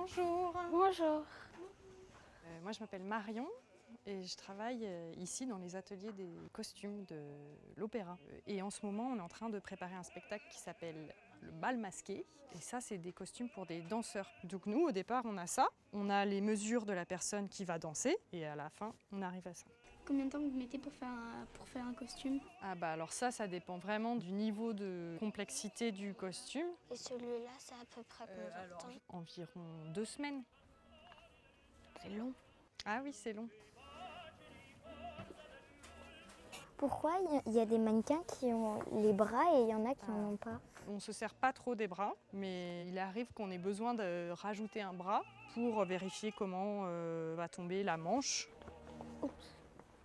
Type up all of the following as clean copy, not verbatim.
Bonjour. Bonjour. Moi je m'appelle Marion et je travaille ici dans les ateliers des costumes de l'opéra. Et en ce moment on est en train de préparer un spectacle qui s'appelle le bal masqué. Et ça c'est des costumes pour des danseurs. Donc nous au départ on a ça, on a les mesures de la personne qui va danser et à la fin on arrive à ça. Combien de temps vous mettez pour faire un costume? Ah bah alors ça dépend vraiment du niveau de complexité du costume. Et celui-là, c'est à peu près combien de temps? Environ 2 semaines. C'est long. Ah oui c'est long. Pourquoi il y a des mannequins qui ont les bras et il y en a qui n'en ont pas? On ne se sert pas trop des bras, mais il arrive qu'on ait besoin de rajouter un bras pour vérifier comment va tomber la manche.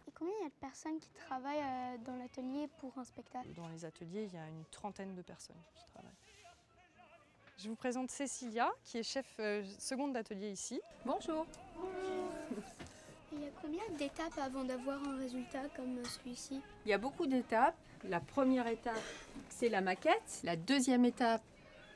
Et combien il y a de personnes qui travaillent dans l'atelier pour un spectacle? Dans les ateliers, il y a une trentaine de personnes qui travaillent. Je vous présente Cécilia, qui est chef seconde d'atelier ici. Bonjour. Et il y a combien d'étapes avant d'avoir un résultat comme celui-ci? Il y a beaucoup d'étapes. La première étape, c'est la maquette. La deuxième étape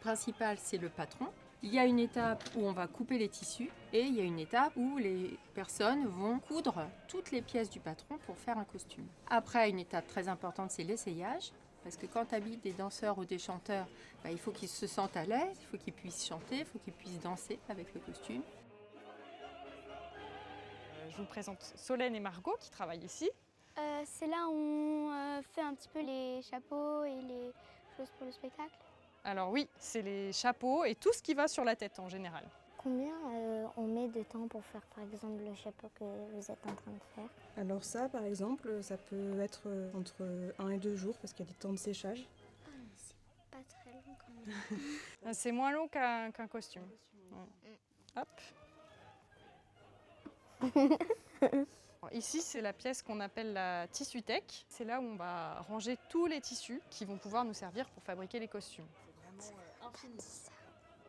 principale, c'est le patron. Il y a une étape où on va couper les tissus et il y a une étape où les personnes vont coudre toutes les pièces du patron pour faire un costume. Après, une étape très importante, c'est l'essayage. Parce que quand tu habilles des danseurs ou des chanteurs, il faut qu'ils se sentent à l'aise, il faut qu'ils puissent chanter, il faut qu'ils puissent danser avec le costume. Je vous présente Solène et Margot qui travaillent ici. C'est là où on fait un petit peu les chapeaux et les choses pour le spectacle. Alors oui, c'est les chapeaux et tout ce qui va sur la tête en général. Combien on met de temps pour faire par exemple le chapeau que vous êtes en train de faire? Alors ça, par exemple, ça peut être entre 1 et 2 jours parce qu'il y a des temps de séchage. Ah, mais c'est pas très long quand même. C'est moins long qu'un costume. Ouais. Hop. Ici, c'est la pièce qu'on appelle la tissuthèque. C'est là où on va ranger tous les tissus qui vont pouvoir nous servir pour fabriquer les costumes. C'est vraiment infini.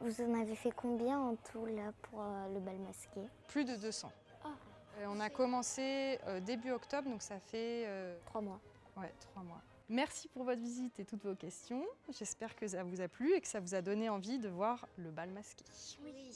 Vous en avez fait combien en tout là pour le bal masqué? Plus de 200. Ah. On a commencé début octobre, donc ça fait 3 mois. ouais, 3 mois. Merci pour votre visite et toutes vos questions. J'espère que ça vous a plu et que ça vous a donné envie de voir le bal masqué. Oui.